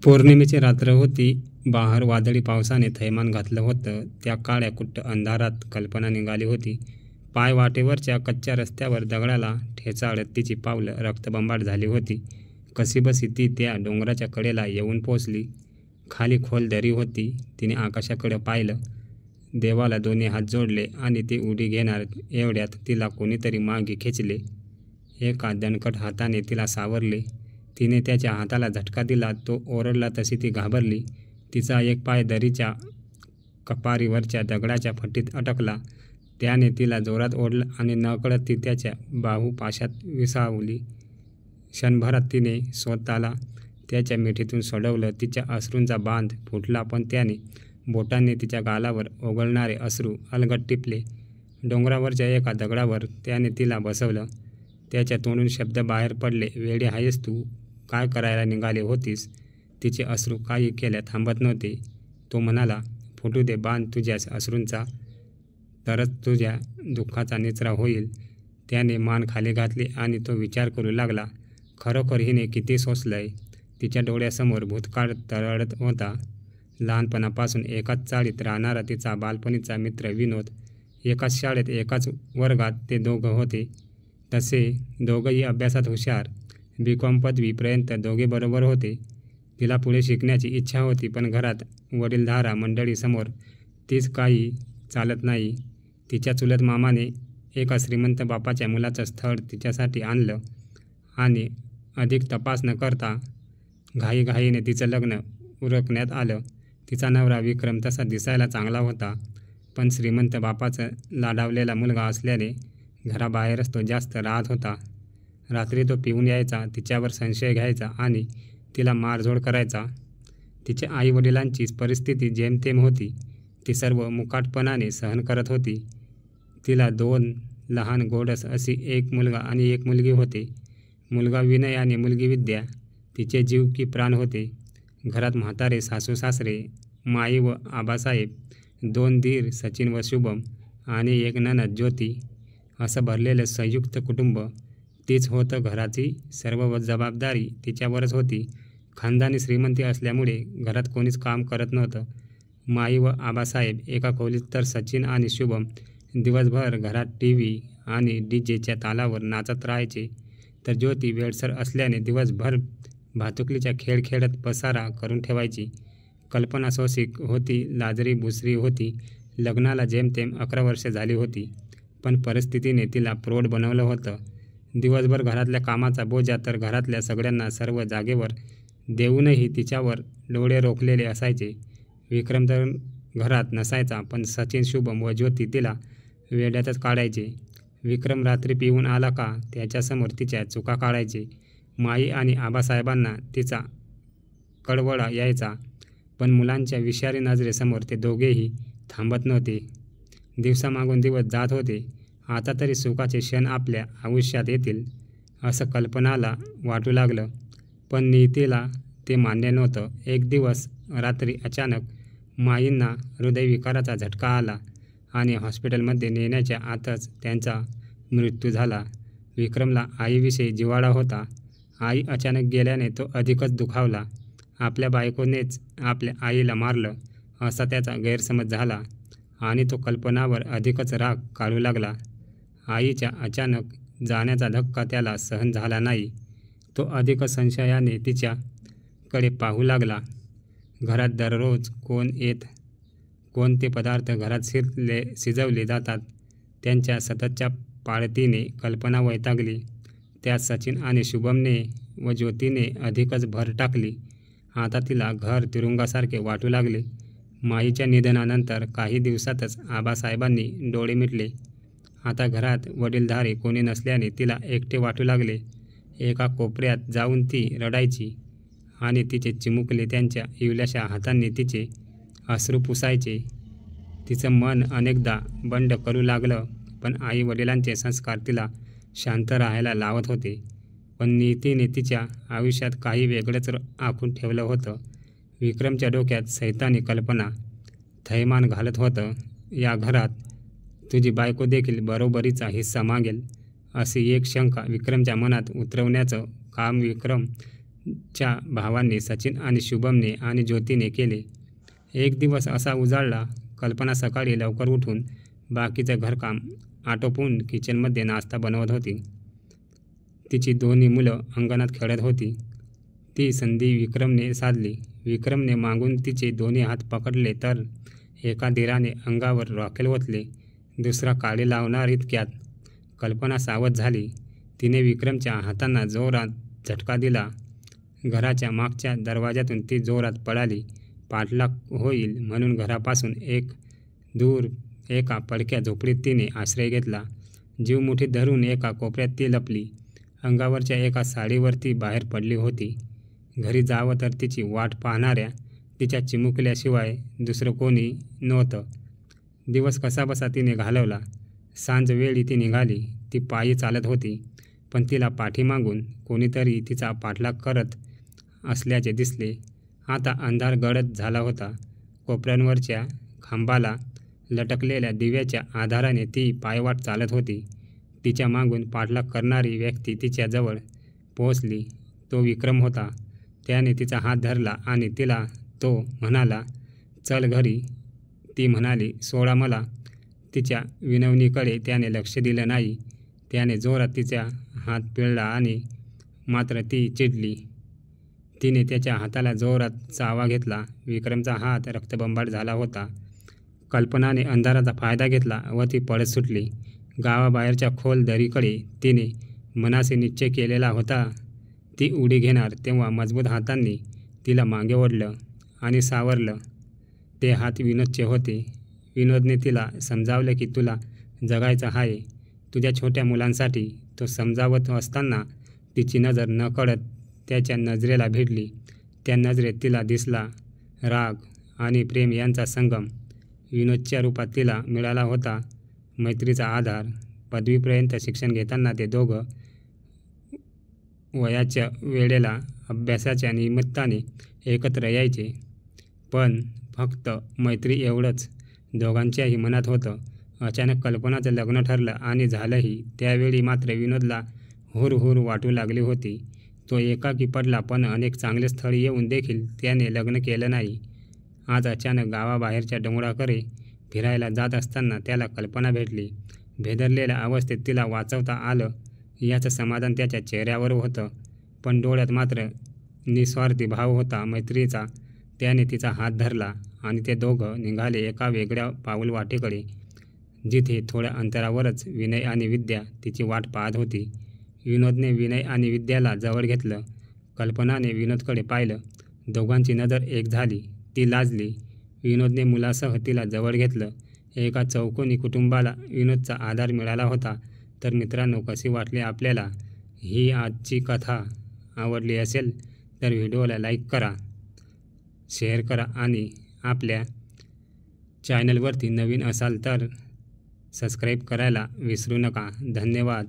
पौर्णिमेची रात्र होती. बाहेर वादळी पावसाने थैमान घातलं होतं. त्या काळ्या कुट्ट अंधारात कल्पना निघाली होती. पाय वाटेवरच्या कच्च्या रस्त्यावर दगडाला ठेचाळत तिची पावलं रक्तबंबाळ झाली होती. कशीबसी ती त्या डोंगराच्या कडेला येऊन पोचली. खाली खोल दरी होती. तिने आकाशाकडे पाहिलं. देवाला दोन्ही हात जोडले आणि ती उडी घेणार एवढ्यात तिला कोणीतरी मागे खेचले. एका दणकट हाताने तिला सावरले. तिने त्याच्या हाताला झटका दिला. तो ओरडला तशी ती घाबरली. तिचा एक पाय दरीच्या कपारीवरच्या दगडाच्या फटीत अटकला. त्याने तिला जोरात ओढलं आणि नकळत ती त्याच्या बाहुपाशात विसावली. क्षणभरात तिने स्वतःला त्याच्या मिठीतून सोडवलं. तिच्या अश्रूंचा बांध फुटला, पण त्याने बोटांनी तिच्या गालावर ओघळणारे अश्रू अलगद टिपले. डोंगरावरच्या एका दगडावर त्याने तिला बसवलं. त्याच्या तोंडून शब्द बाहेर पडले, "वेडी आहेस तू? काय करायला निघाले होतीस?" तिचे अश्रू काही केल्या थांबत नव्हते. तो म्हणाला, "फुटू दे बांध तुझ्या अश्रूंचा, तरच तुझ्या दुःखाचा निचरा होईल." त्याने मान खाली घातली आणि तो विचार करू लागला, खरोखर हिने किती सोसलंय. तिच्या डोळ्यासमोर भूतकाळ तरळत होता. लहानपणापासून एकाच चाळीत राहणारा तिचा बालपणीचा मित्र विनोद. एकाच शाळेत एकाच वर्गात ते दोघं होते. तसे दोघंही अभ्यासात हुशार. B.Com पदवीपर्यंत दोघे बरोबर होते. तिला पुढे शिकण्याची इच्छा होती, पण घरात वडीलधारा मंडळीसमोर तीच काही चालत नाही. तिच्या चुलत मामाने एका श्रीमंत बापाच्या मुलाचं स्थळ तिच्यासाठी आणलं आणि अधिक तपास न करता घाईघाईने तिचं लग्न उरकण्यात आलं. तिचा नवरा विक्रम तसा दिसायला चांगला होता, पण श्रीमंत बापाचा लाडावलेला मुलगा असल्याने घराबाहेरच तो जास्त राहत होता. रात्री तो पिऊन यायचा, तिच्यावर संशय घ्यायचा आणि तिला मारझोड करायचा. तिच्या आईवडिलांची परिस्थिती जेमतेम होती. ती सर्व मुकाटपणाने सहन करत होती. तिला 2 लहान गोंडस अशी एक मुलगा आणि एक मुलगी होते. मुलगा विनय आणि मुलगी विद्या तिचे जीव की प्राण होते. घरात म्हातारे सासू-सासरे, माई व आबासाहेब, 2 दीर सचिन व शुभम आणि एक नणद ज्योती, असं भरलेलं संयुक्त कुटुंब. तीच होतं. घराची सर्व जबाबदारी तिच्यावरच होती. खानदानी श्रीमंती असल्यामुळे घरात कोणीच काम करत नव्हतं. माई व आबासाहेब एका खोलीत, तर सचिन आणि शुभम दिवसभर घरात TV आणि DJच्या तालावर नाचत राहायचे. तर ज्योती वेडसर असल्याने दिवसभर भातुकलीचा खेळ खेळत पसारा करून ठेवायची. कल्पना सोशिक होती, लाजरी बुसरी होती. लग्नाला जेमतेम 11 वर्षे झाली होती, पण परिस्थितीने तिला प्रौढ बनवलं होतं. दिवसभर घरातल्या कामाचा बोजा तर घरातल्या सगळ्यांना सर्व जागेवर देऊनही तिच्यावर डोळे रोखलेले असायचे. विक्रम तर घरात नसायचा, पण सचिन, शुभम व ज्योती तिला वेड्यातच काढायचे. विक्रम रात्री पिऊन आला का त्याच्यासमोर तिच्या चुका काढायचे. माई आणि आबासाहेबांना तिचा कळवळा यायचा, पण मुलांच्या विषारी नजरेसमोर ते दोघेही थांबत नव्हते. दिवसामागून दिवस जात होते. आता तरी सुखाचे क्षण आपल्या आयुष्यात येतील असं कल्पनाला वाटू लागलं, पण नियतीला ते मान्य नव्हतं. एक दिवस रात्री अचानक माईंना हृदयविकाराचा झटका आला आणि हॉस्पिटलमध्ये नेण्याच्या आतच त्यांचा मृत्यू झाला. विक्रमला आईविषयी जिव्हाळा होता. आई अचानक गेल्याने तो अधिकच दुखावला. आपल्या बायकोनेच आपल्या आईला मारलं असा त्याचा गैरसमज झाला आणि तो कल्पनावर अधिकच राग काढू लागला. आईच्या अचानक जाण्याचा धक्का त्याला सहन झाला नाही. तो अधिक संशयाने तिच्याकडे पाहू लागला. घरात दररोज कोण येत, कोणते पदार्थ घरात शिजवले जातात, त्यांच्या सततच्या पाळतीने कल्पना वैतागली. त्यात सचिन आणि शुभमने व ज्योतीने अधिकच भर टाकली. आता तिला घर तुरुंगासारखे वाटू लागले. माईच्या निधनानंतर काही दिवसातच आबासाहेबांनी डोळे मिटले. आता घरात वडीलधारे कोणी नसल्याने तिला एकटे वाटू लागले. एका कोपऱ्यात जाऊन ती रडायची आणि तिचे चिमुकले त्यांच्या इवल्याशा हातांनी तिचे अश्रू पुसायचे. तिचं मन अनेकदा बंड करू लागलं, पण आई वडिलांचे संस्कार तिला शांत राहायला लावत होते. पण नियतीने तिच्या आयुष्यात काही वेगळंच आखून ठेवलं होतं. विक्रमच्या डोक्यात सैतानी कल्पना थैमान घालत होतं. या घरात तुझी बायको देखील बरोबरीचा हिस्सा मागेल, अशी एक शंका विक्रमच्या मनात उतरवण्याचं काम विक्रम च्या भावांनी सचिन आणि शुभमने आणि ज्योतीने केले. एक दिवस असा उजाडला, कल्पना सकाळी लवकर उठून बाकीचं घरकाम आटोपून किचनमध्ये नाश्ता बनवत होती. तिची दोन्ही मुलं अंगणात खेळत होती. ती संधी विक्रमने साधली. विक्रमने मागून तिचे दोन्ही हात पकडले तर एका धीराने अंगावर रॉकेल ओतले, दुसरा काळे लावणार इतक्यात कल्पना सावध झाली. तिने विक्रमच्या हातांना जोरात झटका दिला. घराच्या मागच्या दरवाजातून ती जोरात पळाली. पाठलाग होईल म्हणून घरापासून दूर एका पडक्या झोपडीत तिने आश्रय घेतला. जीव मुठीत धरून एका कोपऱ्यात ती लपली. अंगावरच्या एका साडीवर ती बाहेर पडली होती. घरी जावं तर तिची वाट पाहणाऱ्या तिच्या चिमुकल्याशिवाय दुसरं कोणी नव्हतं. दिवस कसाबसा तिने घालवला. सांज वेळी ती निघाली. ती पायी चालत होती, पण तिला पाठीमागून कोणीतरी तिचा पाठलाग करत असल्याचे दिसले. आता अंधार गडद झाला होता. कोपऱ्यांवरच्या खांबाला लटकलेल्या दिव्याच्या आधाराने ती पायवाट चालत होती. तिच्या मागून पाठलाग करणारी व्यक्ती तिच्याजवळ पोहोचली. तो विक्रम होता. त्याने तिचा हात धरला आणि तिला तो म्हणाला, "चल घरी." ती म्हणाली, "सोडा मला." तिच्या विनवणीकडे त्याने लक्ष दिलं नाही. त्याने जोरात तिचा हात पिळला आणि मात्र ती चिडली. तिने त्याच्या हाताला जोरात चावा घेतला. विक्रमचा हात रक्तबंबाळ झाला होता. कल्पनाने अंधाराचा फायदा घेतला व ती पळत सुटली. गावाबाहेरच्या खोल दरीकडे तिने मनाचे निश्चय केलेला होता. ती उडी घेणार तेव्हा मजबूत हातांनी तिला मागे ओढलं आणि सावरलं. ते हात विनोदचे होते. विनोदने तिला समजावलं की तुला जगायचं आहे, तुझ्या छोट्या मुलांसाठी. तो समजावत असताना तिची नजर नकळत त्याच्या नजरेला भिडली. त्या नजरेत तिला दिसला राग आणि प्रेम यांचा संगम. विनोदच्या रूपात तिला मिळाला होता मैत्रीचा आधार. पदवीपर्यंत शिक्षण घेताना ते दोघं वयाच्या वेळेला अभ्यासाच्या निमित्ताने एकत्र यायचे, पण फक्त मैत्री एवढंच दोघांच्याही मनात होतं. अचानक कल्पनाचं लग्न ठरलं आणि झालंही. त्यावेळी मात्र विनोदला हुरहुर वाटू लागली होती. तो एकाकी पडला, पण अनेक चांगले स्थळी येऊन देखील त्याने लग्न केलं नाही. आज अचानक गावाबाहेरच्या डोंगराकडे फिरायला जात असताना त्याला कल्पना भेटली. भेदरलेल्या अवस्थेत तिला वाचवता आलं याचं समाधान त्याच्या चेहऱ्यावर होतं, पण डोळ्यात मात्र निस्वार्थी भाव होता मैत्रीचा. त्याने तिचा हात धरला आणि ते दोघं निघाले एका वेगळ्या पाऊलवाटेकडे, जिथे थोड्या अंतरावरच विनय आणि विद्या तिची वाट पाहत होती. विनोदने विनय आणि विद्याला जवळ घेतलं. कल्पनाने विनोदकडे पाहिलं. दोघांची नजर एक झाली. ती लाजली. विनोदने मुलासह तिला जवळ घेतलं. एका चौकोनी कुटुंबाला विनोदचा आधार मिळाला होता. तर मित्रांनो, कशी वाटली आपल्याला ही आजची कथा? आवडली असेल तर व्हिडिओला लाईक करा, शेअर करा आणि आपल्या चॅनलवरती नवीन असाल तर सबस्क्राईब करायला विसरू नका. धन्यवाद.